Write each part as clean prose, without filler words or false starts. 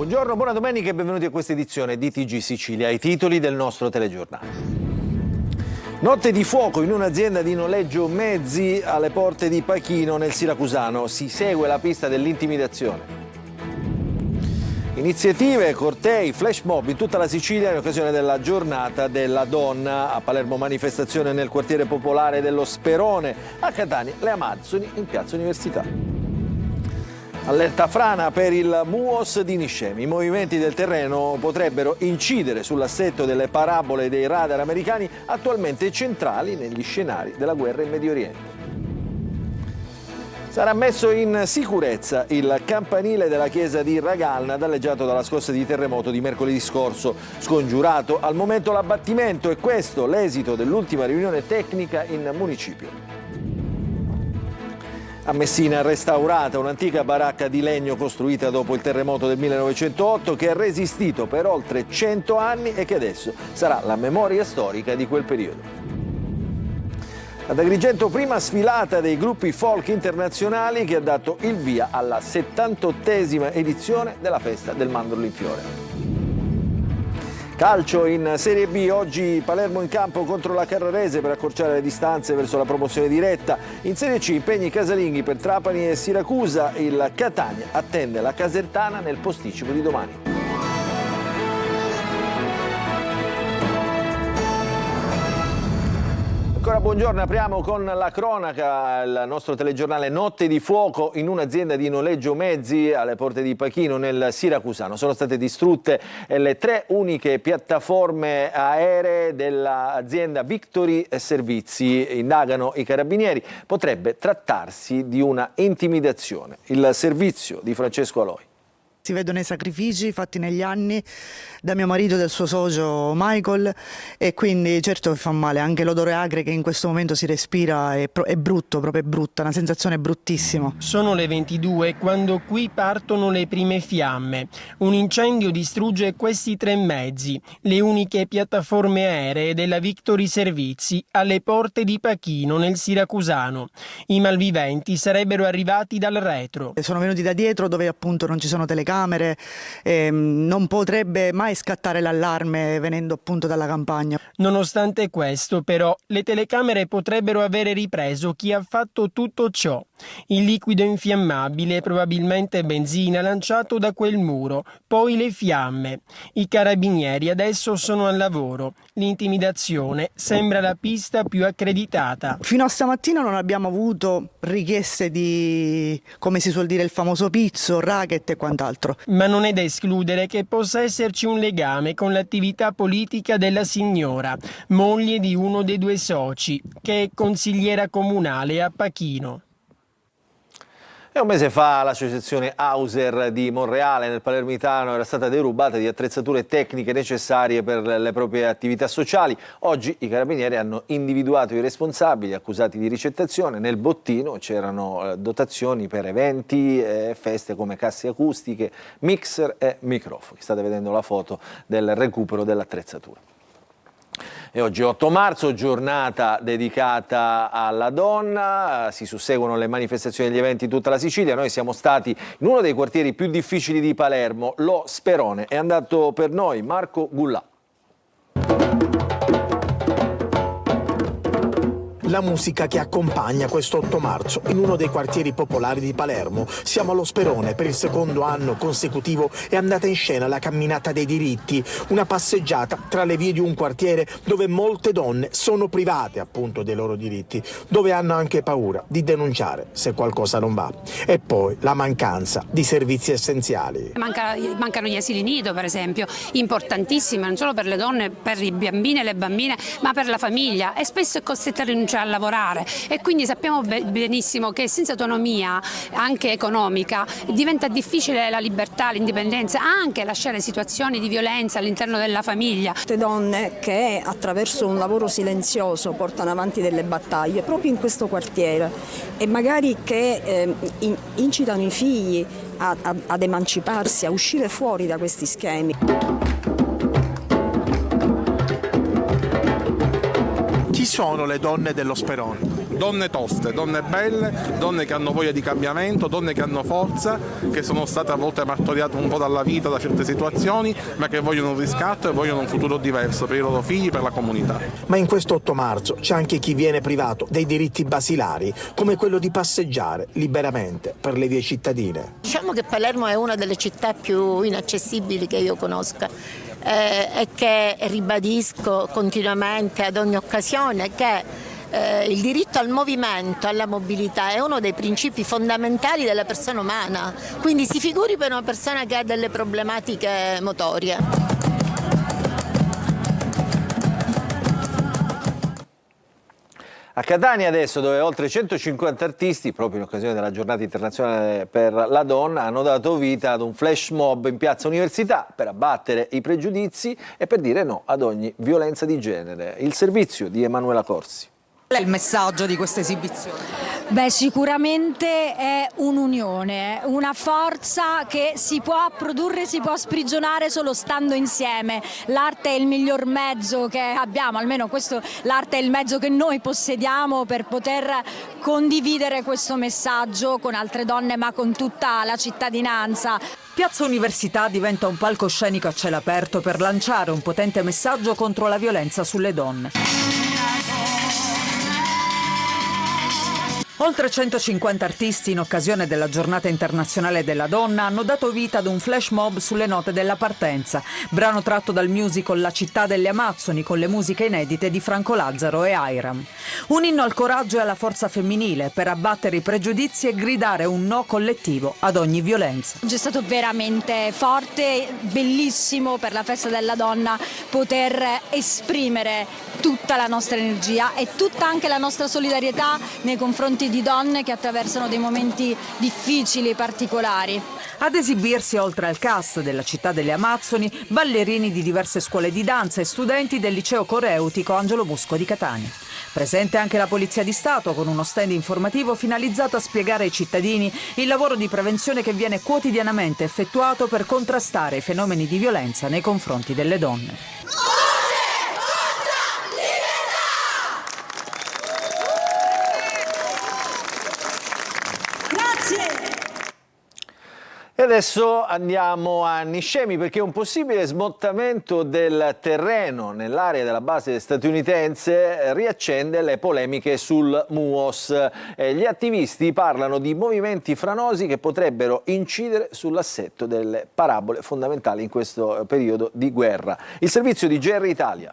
Buongiorno, buona domenica e benvenuti a questa edizione di TG Sicilia, i titoli del nostro telegiornale. Notte di fuoco in un'azienda di noleggio mezzi alle porte di Pachino nel Siracusano. Si segue la pista dell'intimidazione. Iniziative, cortei, flash mob in tutta la Sicilia in occasione della giornata della donna. A Palermo manifestazione nel quartiere popolare dello Sperone. A Catania le Amazzoni in piazza Università. Allerta frana per il MUOS di Niscemi. I movimenti del terreno potrebbero incidere sull'assetto delle parabole dei radar americani attualmente centrali negli scenari della guerra in Medio Oriente. Sarà messo in sicurezza il campanile della chiesa di Ragalna danneggiato dalla scossa di terremoto di mercoledì scorso. Scongiurato al momento l'abbattimento e questo l'esito dell'ultima riunione tecnica in municipio. A Messina restaurata un'antica baracca di legno costruita dopo il terremoto del 1908 che ha resistito per oltre 100 anni e che adesso sarà la memoria storica di quel periodo. Ad Agrigento prima sfilata dei gruppi folk internazionali che ha dato il via alla 78esima edizione della festa del mandorlo in fiore. Calcio in Serie B, oggi Palermo in campo contro la Carrarese per accorciare le distanze verso la promozione diretta. In Serie C impegni casalinghi per Trapani e Siracusa, il Catania attende la Casertana nel posticipo di domani. Ancora buongiorno, apriamo con la cronaca, il nostro telegiornale. Notte di fuoco in un'azienda di noleggio mezzi alle porte di Pachino nel Siracusano. Sono state distrutte le 3 uniche piattaforme aeree dell'azienda Victory Servizi. Indagano i carabinieri, potrebbe trattarsi di una intimidazione. Il servizio di Francesco Aloi. Si vedono i sacrifici fatti negli anni da mio marito e del suo socio Michael e quindi certo fa male, anche l'odore acre che in questo momento si respira è brutto, proprio è brutta, una sensazione bruttissima. Sono le 22 quando qui partono le prime fiamme. Un incendio distrugge questi 3 mezzi, le uniche piattaforme aeree della Victory Servizi alle porte di Pachino nel Siracusano. I malviventi sarebbero arrivati dal retro. Sono venuti da dietro dove appunto non ci sono telecamere, non potrebbe mai scattare l'allarme venendo appunto dalla campagna. Nonostante questo, però, le telecamere potrebbero avere ripreso chi ha fatto tutto ciò. Il liquido infiammabile, probabilmente benzina, lanciato da quel muro, poi le fiamme. I carabinieri adesso sono al lavoro. L'intimidazione sembra la pista più accreditata. Fino a stamattina non abbiamo avuto richieste di, come si suol dire, il famoso pizzo, racket e quant'altro. Ma non è da escludere che possa esserci un legame con l'attività politica della signora, moglie di uno dei 2 soci, che è consigliera comunale a Pachino. E un mese fa l'associazione Hauser di Monreale nel Palermitano era stata derubata di attrezzature tecniche necessarie per le proprie attività sociali. Oggi i carabinieri hanno individuato i responsabili accusati di ricettazione. Nel bottino c'erano dotazioni per eventi e feste come casse acustiche, mixer e microfoni. State vedendo la foto del recupero dell'attrezzatura. E oggi 8 marzo, giornata dedicata alla donna, si susseguono le manifestazioni e gli eventi in tutta la Sicilia. Noi siamo stati in uno dei quartieri più difficili di Palermo, lo Sperone. È andato per noi Marco Gullà. La musica che accompagna questo 8 marzo in uno dei quartieri popolari di Palermo. Siamo allo Sperone, per il 2° anno consecutivo è andata in scena la camminata dei diritti, una passeggiata tra le vie di un quartiere dove molte donne sono private appunto dei loro diritti, dove hanno anche paura di denunciare se qualcosa non va. E poi la mancanza di servizi essenziali. Mancano gli asili nido, per esempio, importantissimi non solo per le donne, per i bambini e le bambine, ma per la famiglia, e spesso è costretta a rinunciare a lavorare, e quindi sappiamo benissimo che senza autonomia anche economica diventa difficile la libertà, l'indipendenza, anche lasciare situazioni di violenza all'interno della famiglia. Molte donne che attraverso un lavoro silenzioso portano avanti delle battaglie proprio in questo quartiere e magari che incitano i figli ad emanciparsi, a uscire fuori da questi schemi. Chi sono le donne dello Sperone? donne toste, donne belle, donne che hanno voglia di cambiamento, donne che hanno forza, che sono state a volte martoriate un po' dalla vita, da certe situazioni, ma che vogliono un riscatto e vogliono un futuro diverso per i loro figli, per la comunità. Ma in questo 8 marzo c'è anche chi viene privato dei diritti basilari, come quello di passeggiare liberamente per le vie cittadine. Diciamo che Palermo è una delle città più inaccessibili che io conosca e che ribadisco continuamente ad ogni occasione che il diritto al movimento, alla mobilità è uno dei principi fondamentali della persona umana, quindi si figuri per una persona che ha delle problematiche motorie. A Catania adesso, dove oltre 150 artisti, proprio in occasione della giornata internazionale per la donna, hanno dato vita ad un flash mob in piazza Università per abbattere i pregiudizi e per dire no ad ogni violenza di genere. Il servizio di Emanuela Corsi. Qual è il messaggio di questa esibizione? Beh, sicuramente è un'unione, una forza che si può produrre, si può sprigionare solo stando insieme. L'arte è il miglior mezzo che abbiamo, almeno l'arte è il mezzo che noi possediamo per poter condividere questo messaggio con altre donne, ma con tutta la cittadinanza. Piazza Università diventa un palcoscenico a cielo aperto per lanciare un potente messaggio contro la violenza sulle donne. Oltre 150 artisti in occasione della Giornata Internazionale della Donna hanno dato vita ad un flash mob sulle note della partenza, brano tratto dal musical La città delle Amazzoni con le musiche inedite di Franco Lazzaro e Hiram. Un inno al coraggio e alla forza femminile per abbattere i pregiudizi e gridare un no collettivo ad ogni violenza. È stato veramente forte, bellissimo per la festa della donna poter esprimere tutta la nostra energia e tutta anche la nostra solidarietà nei confronti di donne che attraversano dei momenti difficili e particolari. Ad esibirsi, oltre al cast della città delle Amazzoni, ballerini di diverse scuole di danza e studenti del liceo coreutico Angelo Musco di Catania. Presente anche la Polizia di Stato con uno stand informativo finalizzato a spiegare ai cittadini il lavoro di prevenzione che viene quotidianamente effettuato per contrastare i fenomeni di violenza nei confronti delle donne. E adesso andiamo a Niscemi perché un possibile smottamento del terreno nell'area della base statunitense riaccende le polemiche sul MUOS. Gli attivisti parlano di movimenti franosi che potrebbero incidere sull'assetto delle parabole fondamentali in questo periodo di guerra. Il servizio di GR Italia.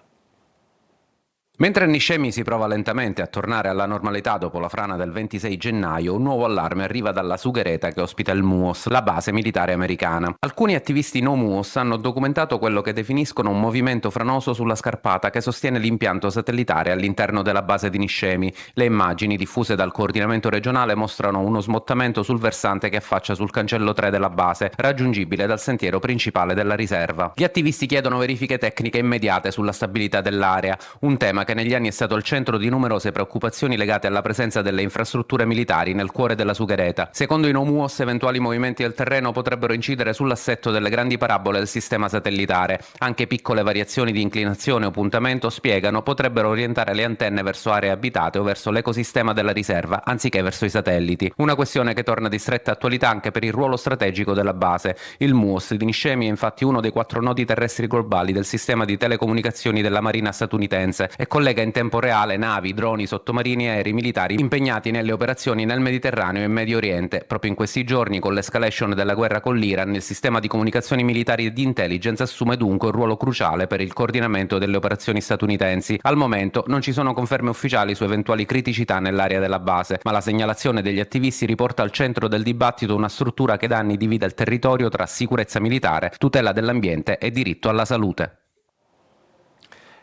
Mentre Niscemi si prova lentamente a tornare alla normalità dopo la frana del 26 gennaio, un nuovo allarme arriva dalla Sughereta che ospita il MUOS, la base militare americana. Alcuni attivisti no MUOS hanno documentato quello che definiscono un movimento franoso sulla scarpata che sostiene l'impianto satellitare all'interno della base di Niscemi. Le immagini diffuse dal coordinamento regionale mostrano uno smottamento sul versante che affaccia sul cancello 3 della base, raggiungibile dal sentiero principale della riserva. Gli attivisti chiedono verifiche tecniche immediate sulla stabilità dell'area, un tema che negli anni è stato al centro di numerose preoccupazioni legate alla presenza delle infrastrutture militari nel cuore della Sughereta. Secondo i no MUOS, eventuali movimenti del terreno potrebbero incidere sull'assetto delle grandi parabole del sistema satellitare. Anche piccole variazioni di inclinazione o puntamento, spiegano, potrebbero orientare le antenne verso aree abitate o verso l'ecosistema della riserva, anziché verso i satelliti. Una questione che torna di stretta attualità anche per il ruolo strategico della base. Il MUOS di Niscemi è infatti uno dei 4 nodi terrestri globali del sistema di telecomunicazioni della Marina statunitense e collega in tempo reale navi, droni, sottomarini e aerei militari impegnati nelle operazioni nel Mediterraneo e Medio Oriente. Proprio in questi giorni, con l'escalation della guerra con l'Iran, il sistema di comunicazioni militari e di intelligence assume dunque un ruolo cruciale per il coordinamento delle operazioni statunitensi. Al momento non ci sono conferme ufficiali su eventuali criticità nell'area della base, ma la segnalazione degli attivisti riporta al centro del dibattito una struttura che da anni divide il territorio tra sicurezza militare, tutela dell'ambiente e diritto alla salute.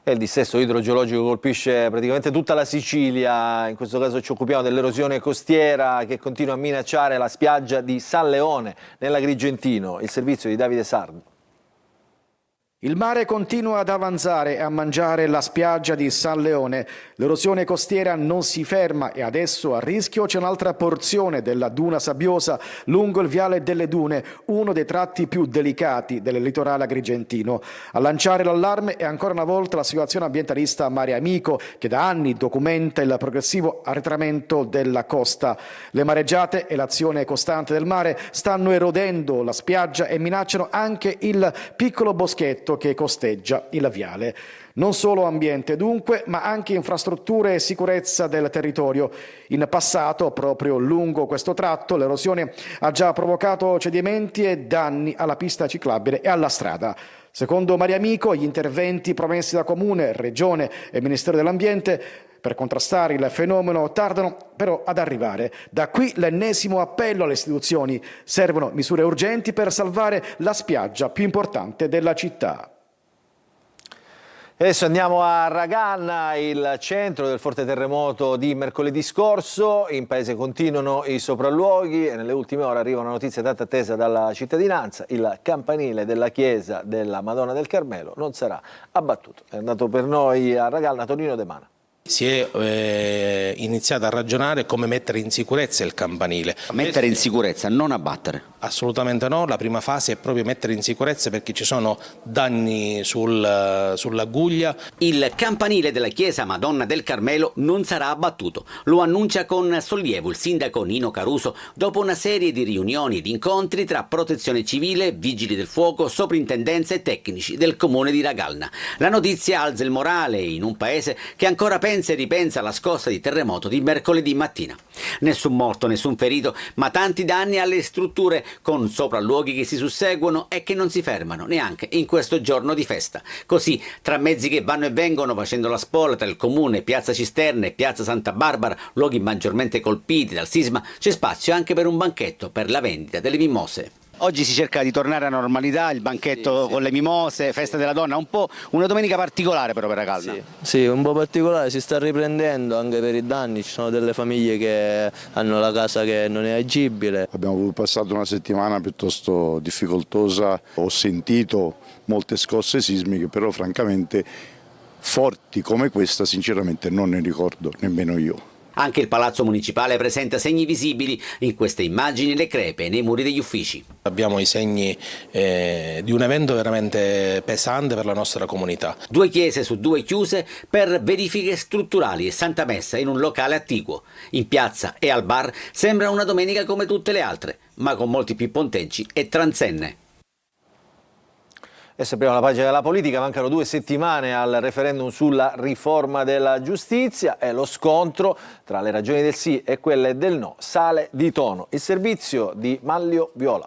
Il dissesto idrogeologico colpisce praticamente tutta la Sicilia, in questo caso ci occupiamo dell'erosione costiera che continua a minacciare la spiaggia di San Leone nell'Agrigentino. Il servizio di Davide Sardo. Il mare continua ad avanzare e a mangiare la spiaggia di San Leone. L'erosione costiera non si ferma e adesso a rischio c'è un'altra porzione della duna sabbiosa lungo il Viale delle Dune, uno dei tratti più delicati del litorale agrigentino. A lanciare l'allarme è ancora una volta l'associazione ambientalista Mare Amico, che da anni documenta il progressivo arretramento della costa. Le mareggiate e l'azione costante del mare stanno erodendo la spiaggia e minacciano anche il piccolo boschetto che costeggia il viale. Non solo ambiente dunque, ma anche infrastrutture e sicurezza del territorio. In passato, proprio lungo questo tratto, l'erosione ha già provocato cedimenti e danni alla pista ciclabile e alla strada. Secondo Mare Amico, gli interventi promessi da Comune, Regione e Ministero dell'Ambiente per contrastare il fenomeno tardano però ad arrivare. Da qui l'ennesimo appello alle istituzioni. Servono misure urgenti per salvare la spiaggia più importante della città. Adesso andiamo a Raganna, il centro del forte terremoto di mercoledì scorso. In paese continuano i sopralluoghi e nelle ultime ore arriva una notizia tanto attesa dalla cittadinanza. Il campanile della chiesa della Madonna del Carmelo non sarà abbattuto. È andato per noi a Raganna Tonino De Mana. Si è iniziato a ragionare come mettere in sicurezza il campanile. Mettere in sicurezza, non abbattere? Assolutamente no, la prima fase è proprio mettere in sicurezza perché ci sono danni sull'aguglia. Il campanile della chiesa Madonna del Carmelo non sarà abbattuto, lo annuncia con sollievo il sindaco Nino Caruso dopo una serie di riunioni ed incontri tra protezione civile, vigili del fuoco, soprintendenze e tecnici del comune di Ragalna. La notizia alza il morale in un paese che ancora pensa e ripensa alla scossa di terremoto di mercoledì mattina. Nessun morto, nessun ferito, ma tanti danni alle strutture con sopralluoghi che si susseguono e che non si fermano neanche in questo giorno di festa. Così, tra mezzi che vanno e vengono facendo la spola tra il comune, piazza Cisterne e piazza Santa Barbara, luoghi maggiormente colpiti dal sisma, c'è spazio anche per un banchetto per la vendita delle mimose. Oggi si cerca di tornare alla normalità, il banchetto con le mimose, festa della donna, un po' una domenica particolare però per Ragalna. Sì, un po' particolare, si sta riprendendo anche per i danni, ci sono delle famiglie che hanno la casa che non è agibile. Abbiamo passato una settimana piuttosto difficoltosa, ho sentito molte scosse sismiche, però francamente forti come questa sinceramente non ne ricordo nemmeno io. Anche il Palazzo Municipale presenta segni visibili, in queste immagini le crepe nei muri degli uffici. Abbiamo i segni di un evento veramente pesante per la nostra comunità. 2 chiese su 2 chiuse per verifiche strutturali e Santa Messa in un locale attiguo. In piazza e al bar sembra una domenica come tutte le altre, ma con molti più ponteggi e transenne. E apriamo la pagina della politica, mancano 2 settimane al referendum sulla riforma della giustizia e lo scontro tra le ragioni del sì e quelle del no sale di tono. Il servizio di Manlio Viola.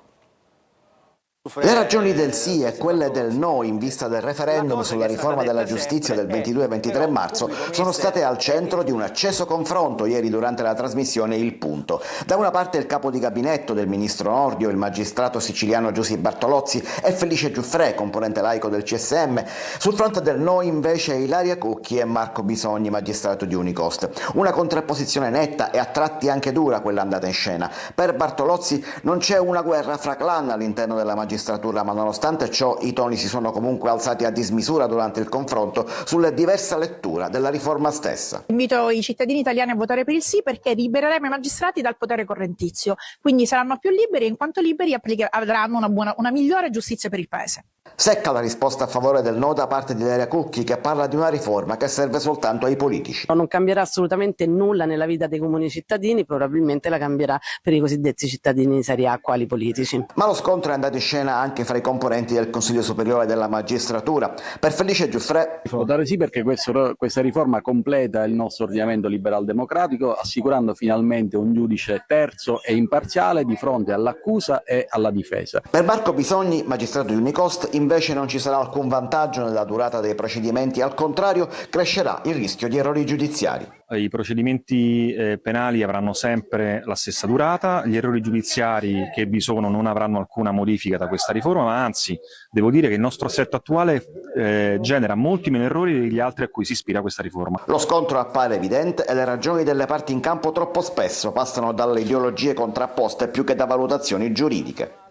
Le ragioni del sì e quelle del no in vista del referendum sulla riforma della giustizia del 22 e 23 marzo sono state al centro di un acceso confronto ieri durante la trasmissione Il Punto. Da una parte il capo di gabinetto del ministro Nordio, il magistrato siciliano Giusy Bartolozzi e Felice Giuffrè, componente laico del CSM. Sul fronte del no invece Ilaria Cucchi e Marco Bisogni, magistrato di Unicost. Una contrapposizione netta e a tratti anche dura quella andata in scena. Per Bartolozzi non c'è una guerra fra clan all'interno della magistratura, ma nonostante ciò i toni si sono comunque alzati a dismisura durante il confronto sulle diverse letture della riforma stessa. Invito i cittadini italiani a votare per il sì perché libereremo i magistrati dal potere correntizio, quindi saranno più liberi e in quanto liberi avranno una migliore giustizia per il Paese. Secca la risposta a favore del no da parte di Ilaria Cucchi, che parla di una riforma che serve soltanto ai politici. Non cambierà assolutamente nulla nella vita dei comuni cittadini, probabilmente la cambierà per i cosiddetti cittadini di serie A quali politici. Ma lo scontro è andato in scena anche fra i componenti del Consiglio Superiore della Magistratura. Per Felice Giuffrè, votare sì perché questa riforma completa il nostro ordinamento liberal-democratico, assicurando finalmente un giudice terzo e imparziale di fronte all'accusa e alla difesa. Per Marco Bisogni, magistrato di Unicost, invece non ci sarà alcun vantaggio nella durata dei procedimenti, al contrario crescerà il rischio di errori giudiziari. I procedimenti penali avranno sempre la stessa durata, gli errori giudiziari che vi sono non avranno alcuna modifica da questa riforma, ma anzi devo dire che il nostro assetto attuale genera molti meno errori degli altri a cui si ispira questa riforma. Lo scontro appare evidente e le ragioni delle parti in campo troppo spesso passano dalle ideologie contrapposte più che da valutazioni giuridiche.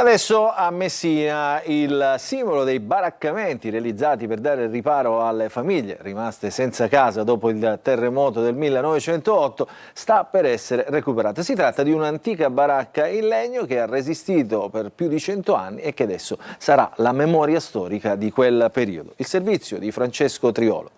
Adesso a Messina il simbolo dei baraccamenti realizzati per dare riparo alle famiglie rimaste senza casa dopo il terremoto del 1908 sta per essere recuperato. Si tratta di un'antica baracca in legno che ha resistito per più di 100 anni e che adesso sarà la memoria storica di quel periodo. Il servizio di Francesco Triolo.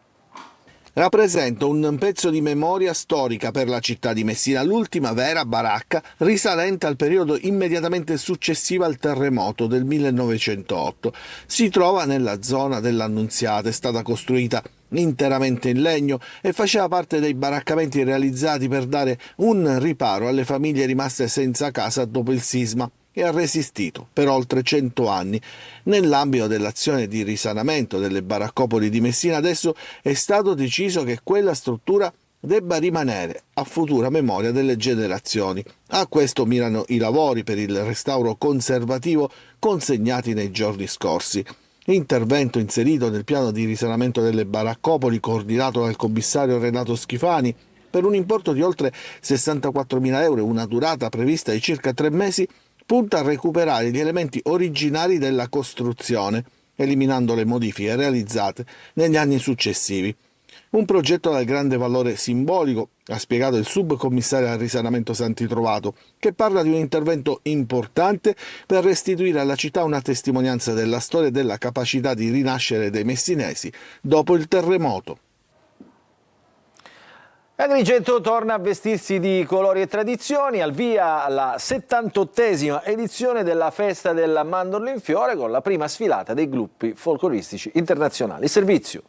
Rappresenta un pezzo di memoria storica per la città di Messina, l'ultima vera baracca risalente al periodo immediatamente successivo al terremoto del 1908. Si trova nella zona dell'Annunziata, è stata costruita interamente in legno e faceva parte dei baraccamenti realizzati per dare un riparo alle famiglie rimaste senza casa dopo il sisma, e ha resistito per oltre 100 anni. Nell'ambito dell'azione di risanamento delle baraccopoli di Messina adesso è stato deciso che quella struttura debba rimanere a futura memoria delle generazioni. A questo mirano i lavori per il restauro conservativo consegnati nei giorni scorsi. Intervento inserito nel piano di risanamento delle baraccopoli coordinato dal commissario Renato Schifani per un importo di oltre 64.000 euro e una durata prevista di circa 3 mesi, punta a recuperare gli elementi originari della costruzione, eliminando le modifiche realizzate negli anni successivi. Un progetto dal grande valore simbolico, ha spiegato il subcommissario al risanamento Santi Trovato, che parla di un intervento importante per restituire alla città una testimonianza della storia e della capacità di rinascere dei messinesi dopo il terremoto. Agrigento torna a vestirsi di colori e tradizioni, al via la 78esima edizione della Festa del Mandorlo in Fiore con la prima sfilata dei gruppi folcloristici internazionali. Servizio.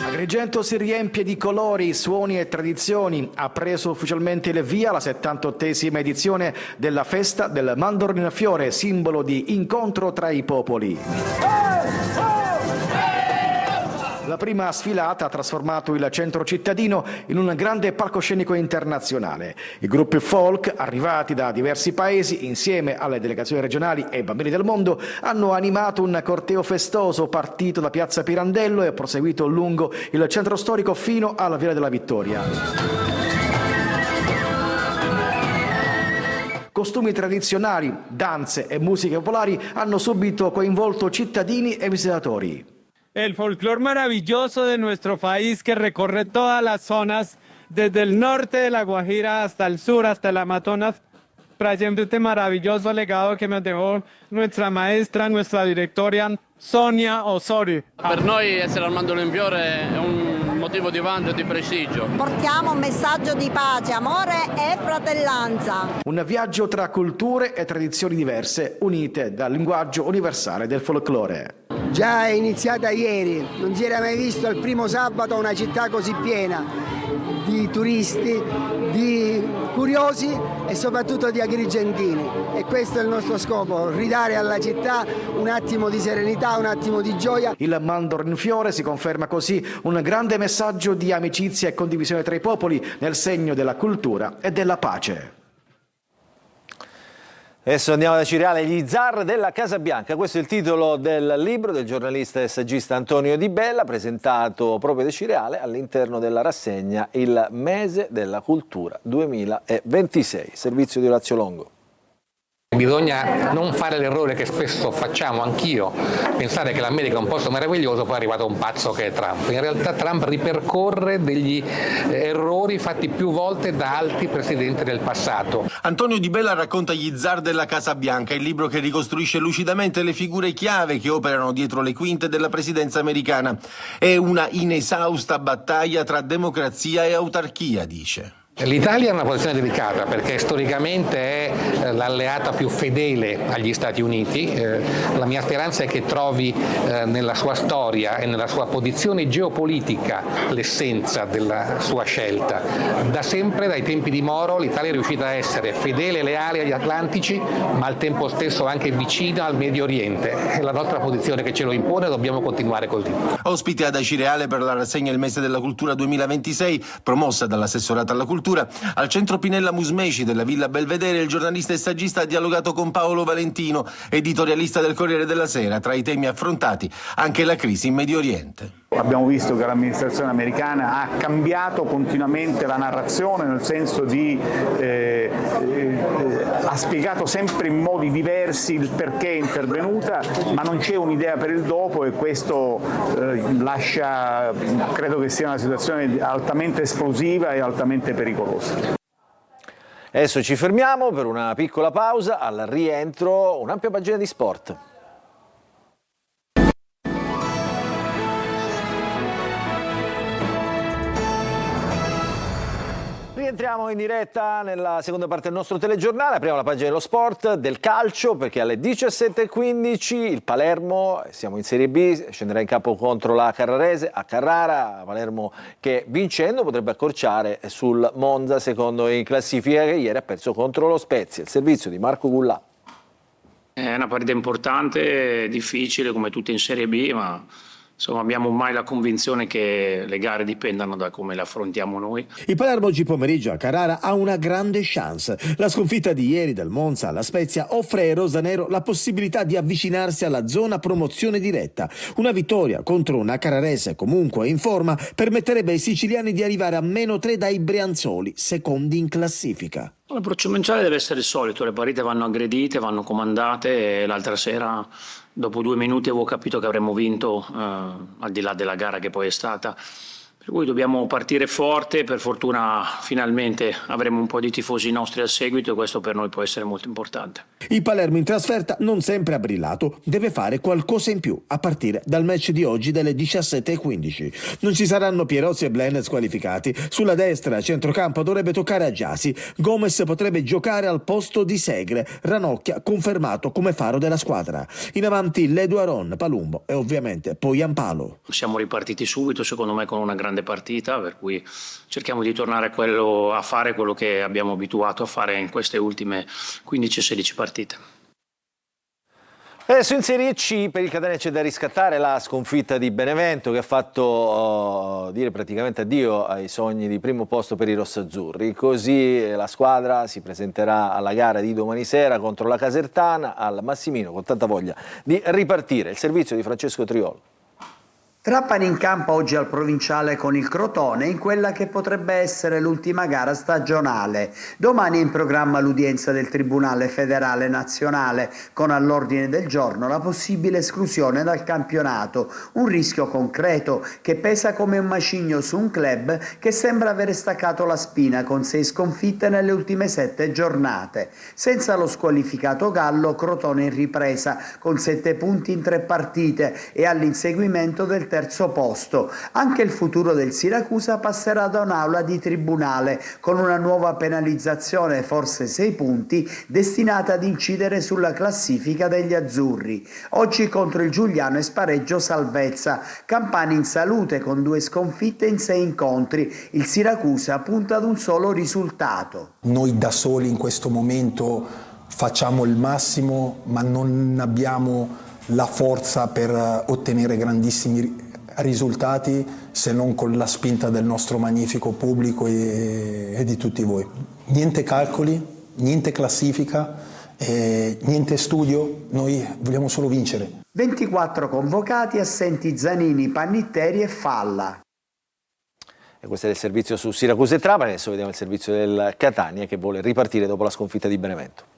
Agrigento si riempie di colori, suoni e tradizioni. Ha preso ufficialmente il via la 78esima edizione della Festa del Mandorlo in Fiore, simbolo di incontro tra i popoli. La prima sfilata ha trasformato il centro cittadino in un grande palcoscenico internazionale. I gruppi folk, arrivati da diversi paesi, insieme alle delegazioni regionali e bambini del mondo, hanno animato un corteo festoso partito da Piazza Pirandello e proseguito lungo il centro storico fino alla Via della Vittoria. Costumi tradizionali, danze e musiche popolari hanno subito coinvolto cittadini e visitatori. El folclore maravilloso de nuestro país que recorre todas las zonas, desde el norte de la Guajira hasta el sur, hasta el Amazonas, trayendo este maravilloso legado que nos dejó nuestra maestra, nuestra directora Sonia Osori. Per noi essere al Mandorlo in Fiore è un motivo di vanto e di prestigio. Portiamo un messaggio di pace, amore e fratellanza. Un viaggio tra culture e tradizioni diverse, unite dal linguaggio universale del folklore. Già è iniziata ieri, non si era mai visto il primo sabato una città così piena di turisti, di curiosi e soprattutto di agrigentini. E questo è il nostro scopo, ridare alla città un attimo di serenità, un attimo di gioia. Il Mandorlo in Fiore si conferma così un grande messaggio di amicizia e condivisione tra i popoli nel segno della cultura e della pace. Adesso andiamo da Cireale, gli zar della Casa Bianca. Questo è il titolo del libro del giornalista e saggista Antonio Di Bella, presentato proprio da Cireale all'interno della rassegna Il Mese della Cultura 2026. Servizio di Orazio Longo. Bisogna non fare l'errore che spesso facciamo, anch'io, pensare che l'America è un posto meraviglioso, poi è arrivato un pazzo che è Trump. In realtà Trump ripercorre degli errori fatti più volte da altri presidenti del passato. Antonio Di Bella racconta Gli zar della Casa Bianca, il libro che ricostruisce lucidamente le figure chiave che operano dietro le quinte della presidenza americana. È una inesausta battaglia tra democrazia e autarchia, dice. L'Italia è una posizione delicata perché storicamente è l'alleata più fedele agli Stati Uniti. La mia speranza è che trovi nella sua storia e nella sua posizione geopolitica l'essenza della sua scelta. Da sempre, dai tempi di Moro, l'Italia è riuscita a essere fedele e leale agli Atlantici, ma al tempo stesso anche vicina al Medio Oriente. È la nostra posizione che ce lo impone e dobbiamo continuare così. Ospite ad Cireale per la rassegna Il Mese della Cultura 2026, promossa dall'assessorato alla cultura, al centro Pinella Musmeci della Villa Belvedere, il giornalista e saggista, ha dialogato con Paolo Valentino, editorialista del Corriere della Sera. Tra i temi affrontati anche la crisi in Medio Oriente. Abbiamo visto che l'amministrazione americana ha cambiato continuamente la narrazione, nel senso di ha spiegato sempre in modi diversi il perché è intervenuta, ma non c'è un'idea per il dopo, e questo lascia, credo che sia una situazione altamente esplosiva e altamente pericolosa. Adesso ci fermiamo per una piccola pausa, al rientro un'ampia pagina di sport. Rientriamo in diretta nella seconda parte del nostro telegiornale, apriamo la pagina dello sport, del calcio, perché alle 17:15 il Palermo, siamo in Serie B, scenderà in campo contro la Carrarese a Carrara. Palermo che vincendo potrebbe accorciare sul Monza, secondo in classifica, che ieri ha perso contro lo Spezia. Il servizio di Marco Gullà. È una partita importante, difficile come tutte in Serie B, ma insomma abbiamo mai la convinzione che le gare dipendano da come le affrontiamo noi. Il Palermo oggi pomeriggio a Carrara ha una grande chance. La sconfitta di ieri del Monza alla Spezia offre ai rosanero la possibilità di avvicinarsi alla zona promozione diretta. Una vittoria contro una Carrarese comunque in forma permetterebbe ai siciliani di arrivare a -3 dai brianzoli, secondi in classifica. L'approccio mentale deve essere il solito, le partite vanno aggredite, vanno comandate, e l'altra sera dopo 2 minuti avevo capito che avremmo vinto, al di là della gara che poi è stata. Per cui dobbiamo partire forte, per fortuna finalmente avremo un po' di tifosi nostri al seguito, e questo per noi può essere molto importante. Il Palermo in trasferta non sempre ha brillato, deve fare qualcosa in più a partire dal match di oggi delle 17:15. Non ci saranno Pierozzi e Blen squalificati. Sulla destra a centrocampo dovrebbe toccare a Gyasi. Gomez potrebbe giocare al posto di Segre. Ranocchia confermato come faro della squadra. In avanti Ledu Aron, Palumbo e ovviamente Poyampalo. Siamo ripartiti subito, secondo me, con una grande partita, per cui cerchiamo di tornare a fare quello che abbiamo abituato a fare in queste ultime 15-16 partite. Adesso in Serie C per il Catania c'è da riscattare la sconfitta di Benevento, che ha fatto dire praticamente addio ai sogni di primo posto per i rossazzurri. Così la squadra si presenterà alla gara di domani sera contro la Casertana al Massimino con tanta voglia di ripartire. Il servizio di Francesco Triolo. Trapani in campo oggi al Provinciale con il Crotone in quella che potrebbe essere l'ultima gara stagionale. Domani è in programma l'udienza del Tribunale Federale Nazionale con all'ordine del giorno la possibile esclusione dal campionato, un rischio concreto che pesa come un macigno su un club che sembra avere staccato la spina con 6 sconfitte nelle ultime 7 giornate. Senza lo squalificato Gallo, Crotone in ripresa con 7 punti in 3 partite e all'inseguimento del terzo posto. Anche il futuro del Siracusa passerà da un'aula di tribunale con una nuova penalizzazione, forse 6 punti, destinata ad incidere sulla classifica degli azzurri. Oggi contro il Giuliano è spareggio salvezza. Campani in salute con 2 sconfitte in 6 incontri. Il Siracusa punta ad un solo risultato. Noi da soli in questo momento facciamo il massimo, ma non abbiamo la forza per ottenere grandissimi risultati se non con la spinta del nostro magnifico pubblico e di tutti voi. Niente calcoli, niente classifica, niente studio, noi vogliamo solo vincere. 24 convocati, assenti Zanini, Pannitteri e Falla. E questo è il servizio su Siracusa e Trapani. Adesso vediamo il servizio del Catania che vuole ripartire dopo la sconfitta di Benevento.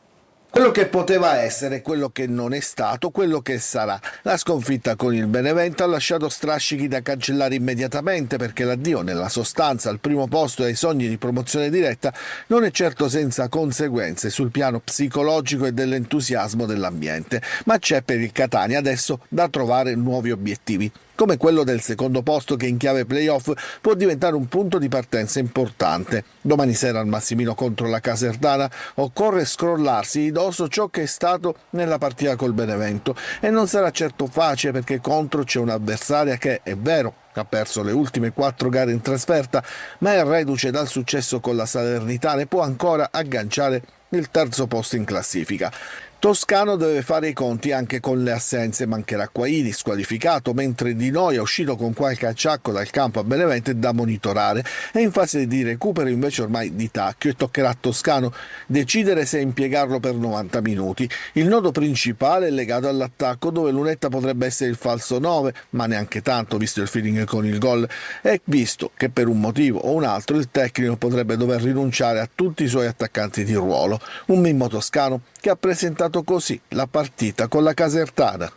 Quello che poteva essere, quello che non è stato, quello che sarà. La sconfitta con il Benevento ha lasciato strascichi da cancellare immediatamente, perché l'addio nella sostanza al primo posto e ai sogni di promozione diretta non è certo senza conseguenze sul piano psicologico e dell'entusiasmo dell'ambiente, ma c'è per il Catania adesso da trovare nuovi obiettivi, come quello del secondo posto che in chiave playoff può diventare un punto di partenza importante. Domani sera al Massimino contro la Casertana occorre scrollarsi di dosso ciò che è stato nella partita col Benevento, e non sarà certo facile, perché contro c'è un'avversaria che, è vero, ha perso le ultime 4 gare in trasferta, ma è reduce dal successo con la Salernitana e può ancora agganciare il terzo posto in classifica. Toscano deve fare i conti anche con le assenze, mancherà Quaini squalificato, mentre Di Noi è uscito con qualche acciacco dal campo a Benevento e da monitorare. È in fase di recupero invece ormai Di Tacchio e toccherà a Toscano decidere se impiegarlo per 90 minuti. Il nodo principale è legato all'attacco, dove Lunetta potrebbe essere il falso 9, ma neanche tanto visto il feeling con il gol, e visto che per un motivo o un altro il tecnico potrebbe dover rinunciare a tutti i suoi attaccanti di ruolo. Un Mimmo Toscano che ha presentato così la partita con la Casertana.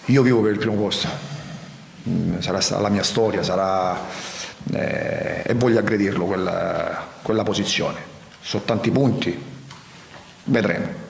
Io vivo per il primo posto, sarà la mia storia, e voglio aggredirlo quella posizione. Sono tanti punti, vedremo.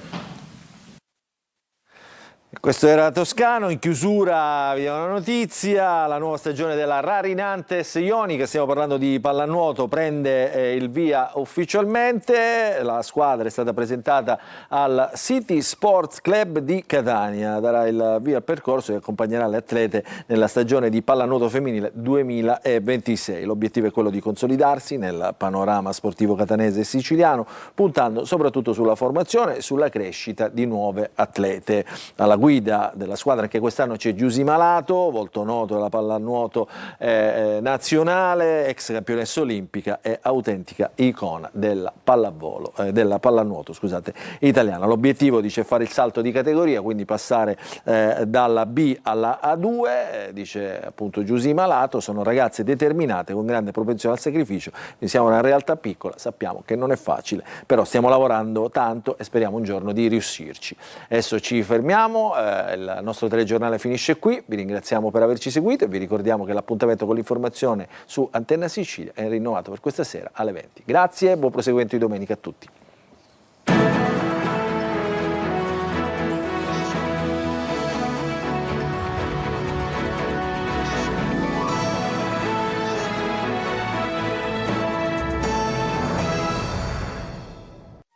Questo era Toscano. In chiusura vi do una notizia: la nuova stagione della Rarinantes Ionica, stiamo parlando di pallanuoto, prende il via ufficialmente. La squadra è stata presentata al City Sports Club di Catania, darà il via al percorso e accompagnerà le atlete nella stagione di pallanuoto femminile 2026. L'obiettivo è quello di consolidarsi nel panorama sportivo catanese e siciliano, puntando soprattutto sulla formazione e sulla crescita di nuove atlete. Alla guida della squadra anche quest'anno c'è Giusy Malato, volto noto della pallanuoto nazionale, ex campionessa olimpica e autentica icona della pallanuoto italiana. L'obiettivo, dice, è fare il salto di categoria, quindi passare dalla B alla A2, dice appunto Giusy Malato. Sono ragazze determinate con grande propensione al sacrificio, siamo una realtà piccola, sappiamo che non è facile, però stiamo lavorando tanto e speriamo un giorno di riuscirci. Adesso ci fermiamo. Il nostro telegiornale finisce qui, vi ringraziamo per averci seguito e vi ricordiamo che l'appuntamento con l'informazione su Antenna Sicilia è rinnovato per questa sera alle 20. Grazie e buon proseguimento di domenica a tutti.